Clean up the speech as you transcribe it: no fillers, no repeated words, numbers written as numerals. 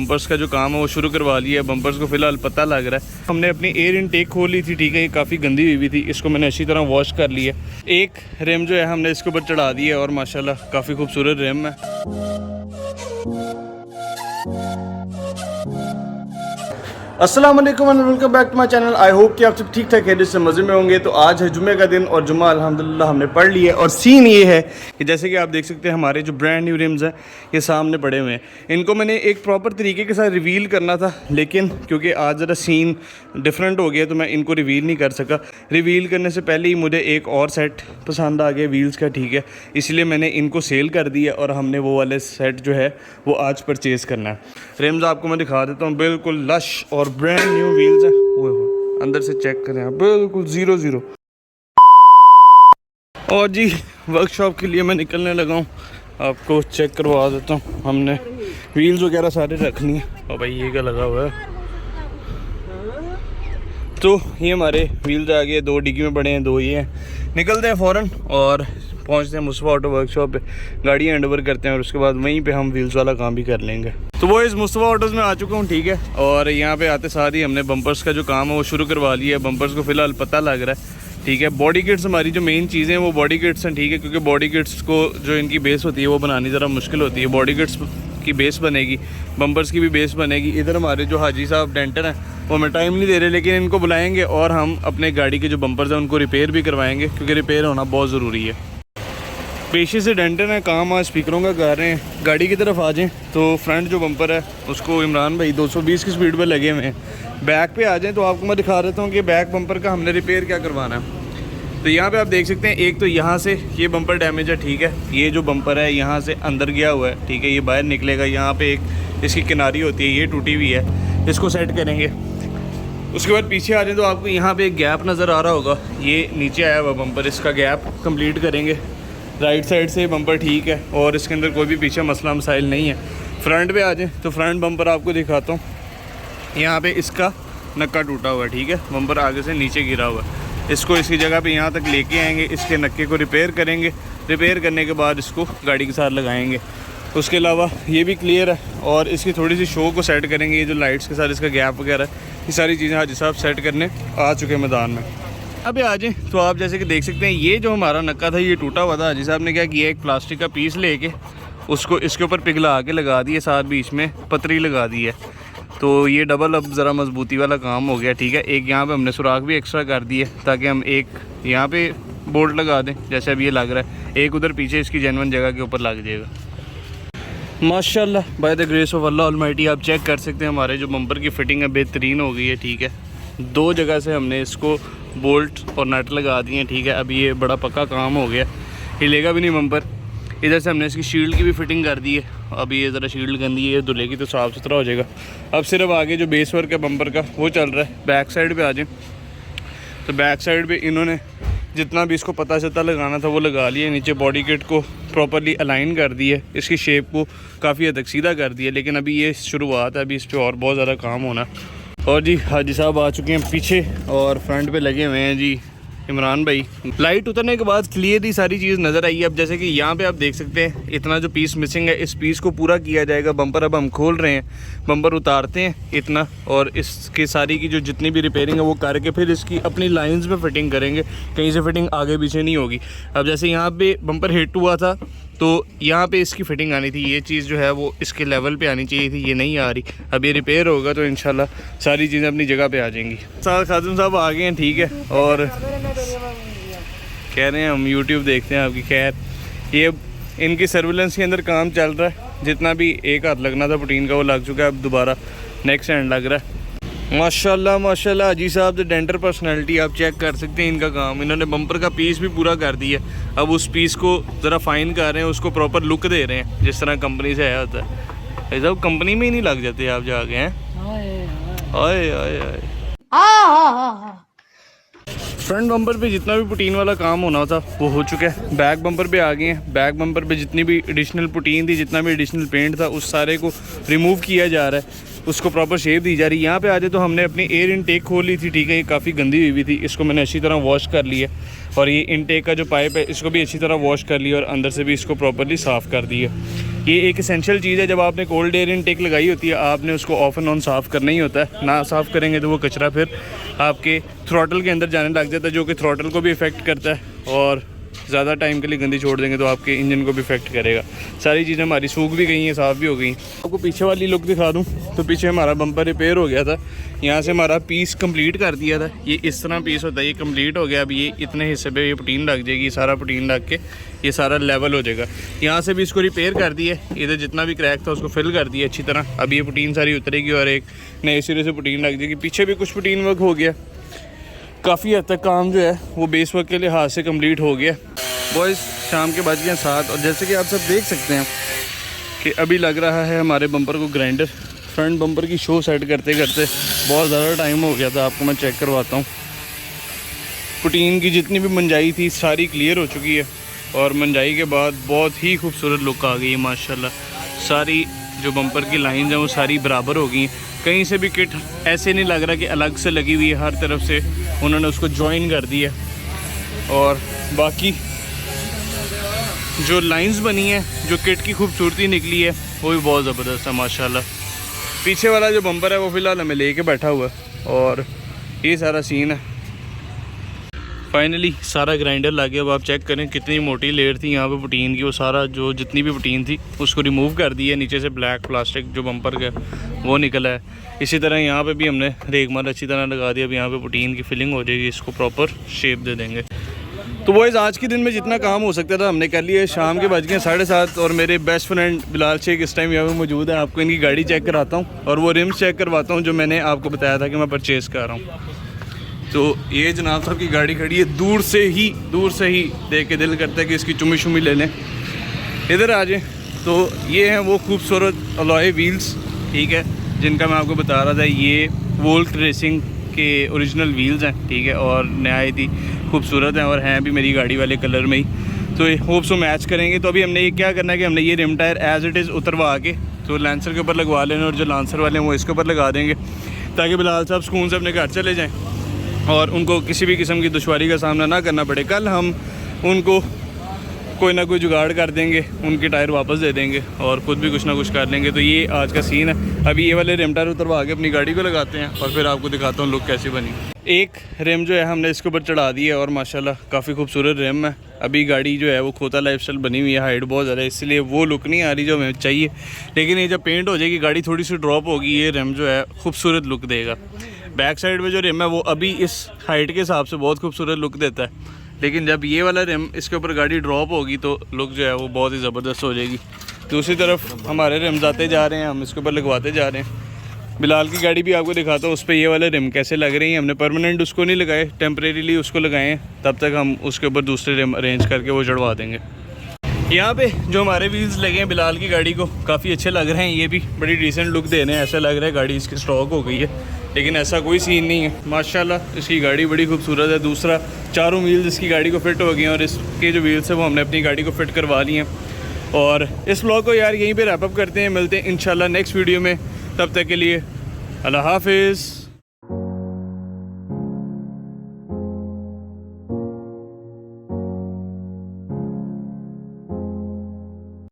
Bumpers का जो काम है वो शुरू करवा लिया है। बम्पर्स को फ़िलहाल पता लग रहा है। हमने अपनी एयर इनटेक खोल ली थी, ठीक है, ये काफ़ी गंदी हुई हुई थी, इसको मैंने अच्छी तरह वॉश कर लिया। एक रिम जो है हमने इसके ऊपर चढ़ा दी है और माशाल्लाह काफ़ी खूबसूरत रिम है। अस्सलाम वालेकुम and welcome back to my channel. I hope कि आप सब ठीक ठाक है, से मज़े में होंगे। तो आज है जुमे का दिन और जुम्मा अल्हम्दुलिल्लाह हमने पढ़ लिया। और सीन ये है कि जैसे कि आप देख सकते हैं हमारे जो ब्रांड न्यू रिम्स हैं ये सामने पड़े हुए हैं। इनको मैंने एक प्रॉपर तरीके के साथ रिवील करना था, लेकिन क्योंकि आज ज़रा सीन डिफरेंट हो गया तो मैं इनको रिवील नहीं कर सका। रिवील करने से पहले ही मुझे एक और सेट पसंद आ गया व्हील्स का, ठीक है, इसलिए मैंने इनको सेल कर दिया और हमने वो वाले सेट जो है वो आज परचेज़ करना है। रिम्स आपको मैं दिखा देता हूँ, बिल्कुल लश और ब्रांड न्यू व्हील्स हैं। वो अंदर से चेक करें आप, बिल्कुल 0-0। और जी वर्कशॉप के लिए मैं निकलने लगा हूँ, आपको चेक करवा देता हूँ। हमने व्हील्स वगैरह सारे रखनी है। और भाई ये क्या लगा हुआ है, तो ये हमारे व्हील्स आ गए, 2 डिग्गी में पड़े हैं, 2 ये हैं। निकलते हैं फ़ौरन और पहुंचते हैं मुस्तफ़ा ऑटो वर्कशॉप पे, गाड़ी हैंड ओवर करते हैं और उसके बाद वहीं पे हम व्हील्स वाला काम भी कर लेंगे। तो वो इस मुस्तफ़ा ऑटोज़ में आ चुका हूँ, ठीक है, और यहाँ पे आते साथ ही हमने बम्पर्स का जो काम है वो शुरू करवा लिया है। बम्पर्स को फ़िलहाल पता लग रहा है, ठीक है। बॉडी किट्स हमारी जो मेन चीज़ें हैं वो बॉडी किट्स हैं, ठीक है, क्योंकि बॉडी किट्स को जो इनकी बेस होती है वो बनानी ज़रा मुश्किल होती है। बॉडी किट्स की बेस बनेगी, बम्पर्स की भी बेस बनेगी। इधर हमारे जो हाजी साहब डेंटर हैं वो हमें टाइम नहीं दे रहे, लेकिन इनको बुलाएंगे और हम अपने गाड़ी के जो बम्पर्स हैं उनको रिपेयर भी करवाएंगे, क्योंकि रिपेयर होना बहुत ज़रूरी है। पेशे से डेंटर हैं, काम आज स्पीकरों का कर रहे हैं। गाड़ी की तरफ आ जाएं तो फ्रंट जो बम्पर है उसको इमरान भाई 220 की स्पीड पर लगे हुए हैं। बैक पे आ जाएं तो आपको मैं दिखा देता हूँ कि बैक बम्पर का हमने रिपेयर क्या करवाना है। तो यहाँ पे आप देख सकते हैं, एक तो यहाँ से ये बम्पर डैमेज है, ठीक है, ये जो बम्पर है यहाँ से अंदर गया हुआ है, ठीक है, ये बाहर निकलेगा। यहाँ पे एक इसकी किनारी होती है, ये टूटी हुई है, इसको सेट करेंगे। उसके बाद पीछे आ जाए तो आपको यहाँ पे एक गैप नज़र आ रहा होगा, ये नीचे आया हुआ बम्पर, इसका गैप कंप्लीट करेंगे। राइट साइड से बम्पर ठीक है और इसके अंदर कोई भी पीछे मसला मसाइल नहीं है। फ्रंट पे आ जाए तो फ्रंट बम्पर आपको दिखाता हूँ, यहाँ पे इसका नक्का टूटा हुआ है, ठीक है, बम्पर आगे से नीचे गिरा हुआ है। इसको इसकी जगह पे यहाँ तक लेके आएंगे, इसके नक्के को रिपेयर करेंगे। रिपेयर करने के बाद इसको गाड़ी के साथ लगाएंगे। उसके अलावा ये भी क्लियर है और इसकी थोड़ी सी शो को सेट करेंगे। ये जो लाइट्स के साथ इसका गैप वगैरह, ये सारी चीज़ें हाजी साहब सेट करने आ चुके हैं मैदान में। अभी आ जाए तो आप जैसे कि देख सकते हैं, ये जो हमारा नक्का था ये टूटा हुआ था। हाजी साहब ने क्या किया, एक प्लास्टिक का पीस लेके उसको इसके ऊपर पिघला के लगा दिए, साथ बीच में पतरी लगा दी है। तो ये डबल अब ज़रा मजबूती वाला काम हो गया, ठीक है। एक यहाँ पे हमने सुराख भी एक्स्ट्रा कर दी है ताकि हम एक यहाँ पे बोल्ट लगा दें, जैसे अब ये लग रहा है, एक उधर पीछे इसकी जेन्युइन जगह के ऊपर लग जाएगा। माशाल्लाह by the grace of Allah almighty आप चेक कर सकते हैं हमारे जो बम्पर की फ़िटिंग है बेहतरीन हो गई है, ठीक है। 2 जगह से हमने इसको बोल्ट और नट लगा दिए हैं, ठीक है। अब ये बड़ा पक्का काम हो गया, हिलेगा भी नहीं बम्पर। इधर से हमने इसकी शील्ड की भी फिटिंग कर दी है। अब ये ज़रा शील्ड गंदी है, धुलेगी तो साफ़ सुथरा हो जाएगा। अब सिर्फ आगे जो बेस वर्क है बम्पर का वो चल रहा है। बैक साइड पे आ जाए तो बैक साइड पे इन्होंने जितना भी इसको पता चता लगाना था वो लगा लिया। नीचे बॉडी किट को प्रॉपरली अलाइन कर दी है, इसकी शेप को काफ़ी हद तक सीधा कर दिया, लेकिन अभी ये शुरुआत है, अभी इस पर और बहुत ज़्यादा काम होना। और जी हाजी साहब आ चुके हैं पीछे और फ्रंट पे लगे हुए हैं जी इमरान भाई। लाइट उतरने के बाद क्लियरली सारी चीज़ नज़र आई है। अब जैसे कि यहाँ पे आप देख सकते हैं इतना जो पीस मिसिंग है, इस पीस को पूरा किया जाएगा। बम्पर अब हम खोल रहे हैं, बम्पर उतारते हैं इतना, और इसकी सारी की जो जितनी भी रिपेयरिंग है वो करके फिर इसकी अपनी लाइंस में फ़िटिंग करेंगे, कहीं से फ़िटिंग आगे पीछे नहीं होगी। अब जैसे यहाँ पे बम्पर हिट हुआ था तो यहाँ पे इसकी फ़िटिंग आनी थी, ये चीज़ जो है वो इसके लेवल पे आनी चाहिए थी, ये नहीं आ रही। अब ये रिपेयर होगा तो इंशाल्लाह सारी चीज़ें अपनी जगह पे आ जाएंगी। खादिम साहब आ गए हैं, ठीक है, और कह रहे हैं हम यूट्यूब देखते हैं आपकी। खैर ये इनकी सर्विलेंस के अंदर काम चल रहा है, जितना भी एक हाथ लगना था पुटीन का वो लग चुका है, अब दोबारा नेक्स्ट हैंड लग रहा है। माशाल्लाह माशाल्लाह हाजी साहब द डेंटर पर्सनैलिटी आप चेक कर सकते हैं इनका काम। इन्होंने बम्पर का पीस भी पूरा कर दिया, अब उस पीस को ज़रा फाइन कर रहे हैं, उसको प्रॉपर लुक दे रहे हैं जिस तरह कंपनी से आया होता है। ऐसा कंपनी में ही नहीं लग जाते आप जाके हैं। आए आए आए फ्रंट बम्पर पे जितना भी पुटीन वाला काम होना था वो हो चुका है। बैक बम्पर पे आ गए हैं। बैक बम्पर पे जितनी भी एडिशनल पुटीन थी, जितना भी एडिशनल पेंट था, उस सारे को रिमूव किया जा रहा है, उसको प्रॉपर शेप दी जा रही है। यहाँ पे आ जाए तो हमने अपनी एयर इनटेक खोल ली थी, ठीक है, ये काफ़ी गंदी हुई हुई थी, इसको मैंने अच्छी तरह वॉश कर लिया। और ये इनटेक का जो पाइप है इसको भी अच्छी तरह वॉश कर लिया और अंदर से भी इसको प्रॉपरली साफ़ कर दिया। ये एक एसेंशियल चीज़ है, जब आपने कोल्ड एयर इनटेक लगाई होती है आपने उसको ऑफ एंड ऑन साफ़ करना ही होता है, ना साफ़ करेंगे तो वो कचरा फिर आपके थ्रॉटल के अंदर जाने लग जाता है, जो कि थ्रॉटल को भी इफ़ेक्ट करता है, और ज़्यादा टाइम के लिए गंदी छोड़ देंगे तो आपके इंजन को भी इफेक्ट करेगा। सारी चीज़ें हमारी सूख भी गई हैं, साफ़ भी हो गई। आपको पीछे वाली लुक दिखा दूं तो पीछे हमारा बम्पर रिपेयर हो गया था, यहाँ से हमारा पीस कंप्लीट कर दिया था। ये इस तरह पीस होता है, ये कंप्लीट हो गया। अब ये इतने हिस्से पे ये पुटीन लग जाएगी, सारा पुटीन लग के ये सारा लेवल हो जाएगा। यहाँ से भी इसको रिपेयर कर दिए, इधर जितना भी क्रैक था उसको फिल कर दिया अच्छी तरह। अब ये पुटीन सारी उतरेगी और एक नए सिरे से पुटीन लग जाएगी। पीछे भी कुछ पुटीन वर्क हो गया, काफ़ी हद तक काम जो है वो बेस वर्क के लिहाज से कंप्लीट हो गया। बॉयज़ शाम के बज गए 7 और जैसे कि आप सब देख सकते हैं कि अभी लग रहा है हमारे बम्पर को ग्राइंडर। फ्रंट बम्पर की शो सेट करते करते बहुत ज़्यादा टाइम हो गया था, आपको मैं चेक करवाता हूँ। पुटीन की जितनी भी मंजाई थी सारी क्लियर हो चुकी है और मंजाई के बाद बहुत ही खूबसूरत लुक आ गई है माशाल्लाह। सारी जो बम्पर की लाइंस हैं वो सारी बराबर हो गई हैं, कहीं से भी किट ऐसे नहीं लग रहा कि अलग से लगी हुई है, हर तरफ से उन्होंने उसको जॉइन कर दिया। और बाकी जो लाइंस बनी है, जो किट की खूबसूरती निकली है वो भी बहुत ज़बरदस्त है माशाल्लाह। पीछे वाला जो बम्पर है वो फ़िलहाल हमें लेके बैठा हुआ है और ये सारा सीन है। फाइनली सारा ग्राइंडर लग गया। अब आप चेक करें कितनी मोटी लेयर थी यहाँ पे पुटीन की, वो सारा जो जितनी भी पुटीन थी उसको रिमूव कर दी है। नीचे से ब्लैक प्लास्टिक जो बम्पर का वो निकला है। इसी तरह यहाँ पे भी हमने रेगमाल अच्छी तरह लगा दिया। अब यहाँ पे पुटीन की फिलिंग हो जाएगी, इसको प्रॉपर शेप दे देंगे। तो बॉयज़ आज के दिन में जितना काम हो सकता था हमने कर लिया है। शाम के बज गए 7:30 और मेरे बेस्ट फ्रेंड बिलाल शेख इस टाइम यहाँ पे मौजूद है। आपको इनकी गाड़ी चेक कराता हूँ और वो रिम्स चेक करवाता हूँ जो मैंने आपको बताया था कि मैं परचेज़ कर रहा हूँ। तो ये जनाब साहब की गाड़ी खड़ी है, दूर से ही देख के दिल करता है कि इसकी चुमी शुमी ले लें। इधर आ जाए तो ये हैं वो खूबसूरत अलॉय व्हील्स, ठीक है, जिनका मैं आपको बता रहा था। ये वोल्ट रेसिंग के ओरिजिनल व्हील्स हैं, ठीक है, और नहायत ही खूबसूरत हैं और हैं भी मेरी गाड़ी वाले कलर में ही। तो होप सो मैच करेंगे। तो अभी हमने ये क्या करना है कि हमने ये rim tyre as it is उतरवा के तो लांसर के ऊपर लगवा लेना और जो लांसर वाले हैं वो इसके ऊपर लगा देंगे ताकि बिलाल साहब सुकून से अपने घर चले जाएँ और उनको किसी भी किस्म की दुश्वारी का सामना ना करना पड़े। कल हम उनको कोई ना कोई जुगाड़ कर देंगे, उनके टायर वापस दे देंगे और ख़ुद भी कुछ ना कुछ कर लेंगे। तो ये आज का सीन है। अभी ये वाले रिम टायर उतरवा के अपनी गाड़ी को लगाते हैं और फिर आपको दिखाता हूँ लुक कैसी बनी। एक रिम जो है हमने इसके ऊपर चढ़ा दी है और माशाल्लाह काफ़ी खूबसूरत रिम है। अभी गाड़ी जो है वो खोता लाइफस्टाइल बनी हुई है, हाइट बहुत ज़्यादा है, इसलिए वो लुक नहीं आ रही जो हमें चाहिए। लेकिन ये जब पेंट हो जाएगी गाड़ी थोड़ी सी ड्रॉप होगी, ये रिम जो है खूबसूरत लुक देगा। बैक साइड में जो रिम है वो अभी इस हाइट के हिसाब से बहुत खूबसूरत लुक देता है, लेकिन जब ये वाला रिम इसके ऊपर गाड़ी ड्रॉप होगी तो लुक जो है वो बहुत ही ज़बरदस्त हो जाएगी। दूसरी तरफ हमारे रिम्स आते जा रहे हैं, हम इसके ऊपर लगवाते जा रहे हैं। बिलाल की गाड़ी भी आपको दिखाता हूँ, उस पर ये वाले रिम कैसे लग रही हैं। हमने परमानेंट उसको नहीं लगाए, टेम्परेरीली उसको लगाए हैं, तब तक हम उसके ऊपर दूसरे रिम अरेंज करके वो चढ़वा देंगे। यहाँ पे जो हमारे व्हील्स लगे हैं बिलाल की गाड़ी को काफ़ी अच्छे लग रहे हैं, ये भी बड़ी डिसेंट लुक दे रहे हैं। ऐसा लग रहा है गाड़ी इसकी स्टॉक हो गई है, लेकिन ऐसा कोई सीन नहीं है। माशाल्लाह इसकी गाड़ी बड़ी खूबसूरत है। दूसरा, चारों व्हील्स इसकी गाड़ी को फिट हो गए हैं और इसके जो व्हील्स है वो हमने अपनी गाड़ी को फिट करवा लिए हैं। और इस व्लॉग को यार यहीं पे रैप अप करते हैं, मिलते हैं इंशाल्लाह नेक्स्ट वीडियो में। तब तक के लिए अल्लाह हाफिज़।